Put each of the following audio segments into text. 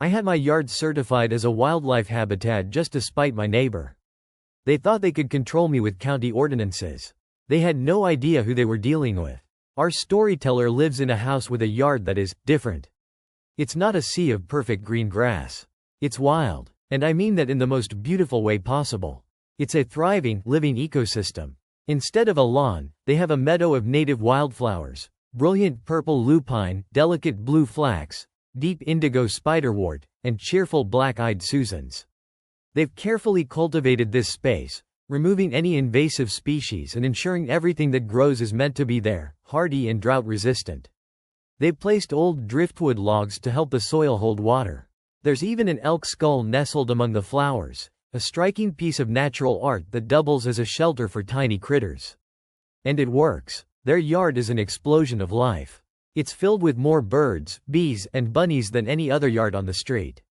I had my yard certified as a wildlife habitat just to spite my neighbor. They thought they could control me with county ordinances. They had no idea who they were dealing with. Our storyteller lives in a house with a yard that is different. It's not a sea of perfect green grass. It's wild, and I mean that in the most beautiful way possible. It's a thriving, living ecosystem. Instead of a lawn, they have a meadow of native wildflowers, brilliant purple lupine, delicate blue flax, deep indigo spiderwort, and cheerful black-eyed Susans. They've carefully cultivated this space, removing any invasive species and ensuring everything that grows is meant to be there, hardy and drought-resistant. They've placed old driftwood logs to help the soil hold water. There's even an elk skull nestled among the flowers, a striking piece of natural art that doubles as a shelter for tiny critters. And it works. Their yard is an explosion of life. It's filled with more birds, bees, and bunnies than any other yard on the street.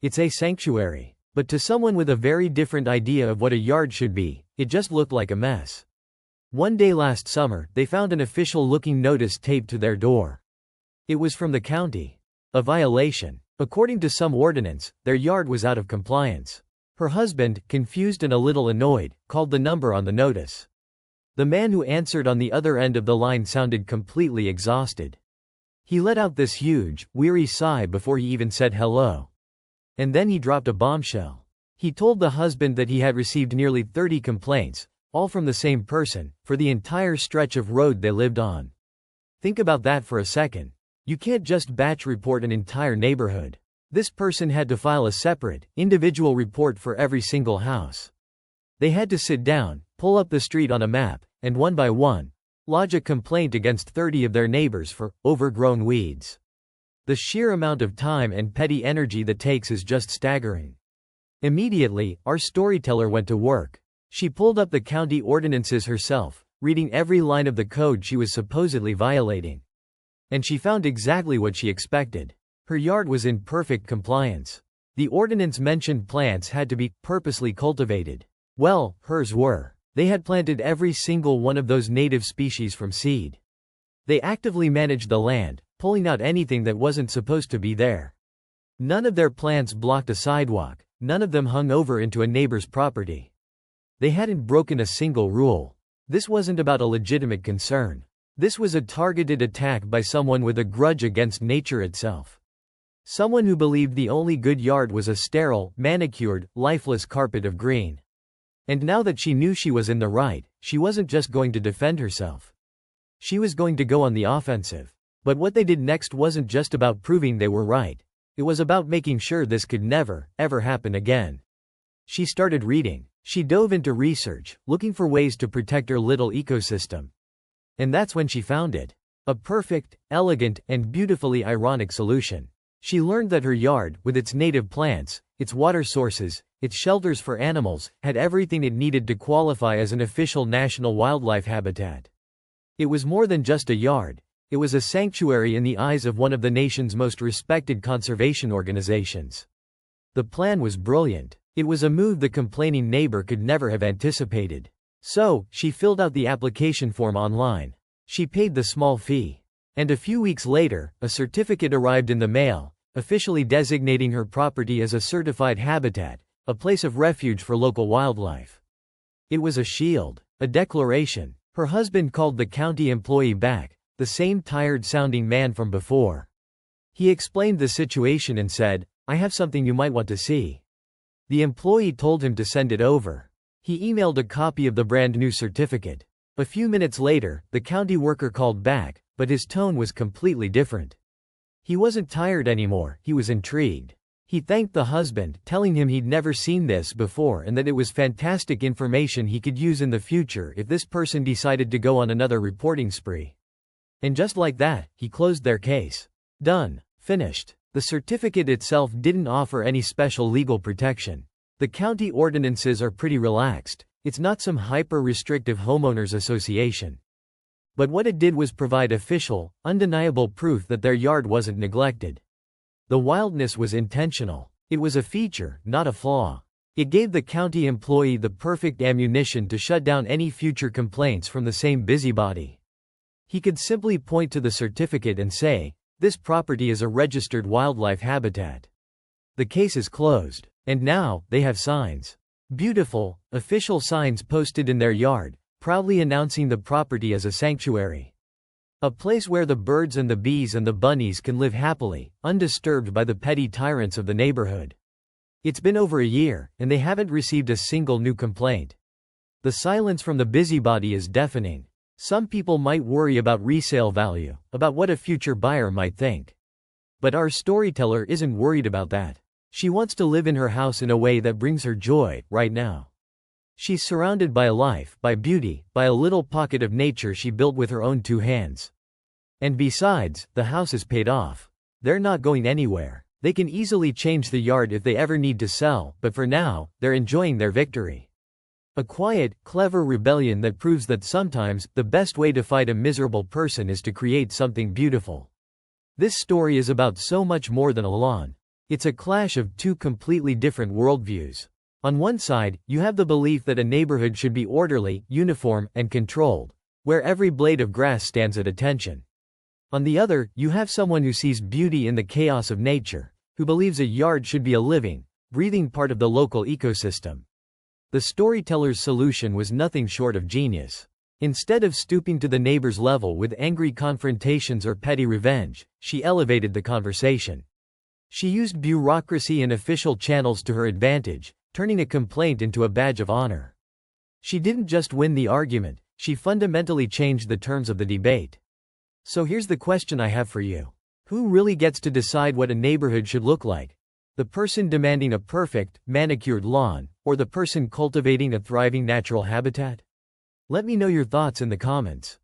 It's a sanctuary. But to someone with a very different idea of what a yard should be, it just looked like a mess. One day last summer, they found an official-looking notice taped to their door. It was from the county. A violation. According to some ordinance, their yard was out of compliance. Her husband, confused and a little annoyed, called the number on the notice. The man who answered on the other end of the line sounded completely exhausted. He let out this huge, weary sigh before he even said hello. And then he dropped a bombshell. He told the husband that he had received nearly 30 complaints, all from the same person, for the entire stretch of road they lived on. Think about that for a second. You can't just batch report an entire neighborhood. This person had to file a separate, individual report for every single house. They had to sit down, pull up the street on a map, and one by one, lodge a complaint against 30 of their neighbors for overgrown weeds. The sheer amount of time and petty energy that takes is just staggering. Immediately, our storyteller went to work. She pulled up the county ordinances herself, reading every line of the code she was supposedly violating. And she found exactly what she expected. Her yard was in perfect compliance. The ordinance mentioned plants had to be purposely cultivated. Well, hers were. They had planted every single one of those native species from seed. They actively managed the land, pulling out anything that wasn't supposed to be there. None of their plants blocked a sidewalk, none of them hung over into a neighbor's property. They hadn't broken a single rule. This wasn't about a legitimate concern. This was a targeted attack by someone with a grudge against nature itself. Someone who believed the only good yard was a sterile, manicured, lifeless carpet of green. And now that she knew she was in the right, she wasn't just going to defend herself. She was going to go on the offensive. But what they did next wasn't just about proving they were right. It was about making sure this could never, ever happen again. She started reading. She dove into research, looking for ways to protect her little ecosystem. And that's when she found it. A perfect, elegant, and beautifully ironic solution. She learned that her yard, with its native plants, its water sources, its shelters for animals, had everything it needed to qualify as an official national wildlife habitat. It was more than just a yard. It was a sanctuary in the eyes of one of the nation's most respected conservation organizations. The plan was brilliant. It was a move the complaining neighbor could never have anticipated. So, she filled out the application form online. She paid the small fee. And a few weeks later, a certificate arrived in the mail, officially designating her property as a certified habitat, a place of refuge for local wildlife. It was a shield, a declaration. Her husband called the county employee back, the same tired-sounding man from before. He explained the situation and said, "I have something you might want to see." The employee told him to send it over. He emailed a copy of the brand-new certificate. A few minutes later, the county worker called back, but his tone was completely different. He wasn't tired anymore, he was intrigued. He thanked the husband, telling him he'd never seen this before and that it was fantastic information he could use in the future if this person decided to go on another reporting spree. And just like that, he closed their case. Done. Finished. The certificate itself didn't offer any special legal protection. The county ordinances are pretty relaxed. It's not some hyper-restrictive homeowners association. But what it did was provide official, undeniable proof that their yard wasn't neglected. The wildness was intentional. It was a feature, not a flaw. It gave the county employee the perfect ammunition to shut down any future complaints from the same busybody. He could simply point to the certificate and say, "This property is a registered wildlife habitat." The case is closed. And now, they have signs. Beautiful, official signs posted in their yard, proudly announcing the property as a sanctuary. A place where the birds and the bees and the bunnies can live happily, undisturbed by the petty tyrants of the neighborhood. It's been over a year, and they haven't received a single new complaint. The silence from the busybody is deafening. Some people might worry about resale value, about what a future buyer might think. But our storyteller isn't worried about that. She wants to live in her house in a way that brings her joy, right now. She's surrounded by a life, by beauty, by a little pocket of nature she built with her own 2 hands. And besides, the house is paid off. They're not going anywhere. They can easily change the yard if they ever need to sell, but for now, they're enjoying their victory. A quiet, clever rebellion that proves that sometimes, the best way to fight a miserable person is to create something beautiful. This story is about so much more than a lawn. It's a clash of 2 completely different worldviews. On one side, you have the belief that a neighborhood should be orderly, uniform, and controlled, where every blade of grass stands at attention. On the other, you have someone who sees beauty in the chaos of nature, who believes a yard should be a living, breathing part of the local ecosystem. The storyteller's solution was nothing short of genius. Instead of stooping to the neighbor's level with angry confrontations or petty revenge, she elevated the conversation. She used bureaucracy and official channels to her advantage, turning a complaint into a badge of honor. She didn't just win the argument, she fundamentally changed the terms of the debate. So here's the question I have for you. Who really gets to decide what a neighborhood should look like? The person demanding a perfect, manicured lawn, or the person cultivating a thriving natural habitat? Let me know your thoughts in the comments.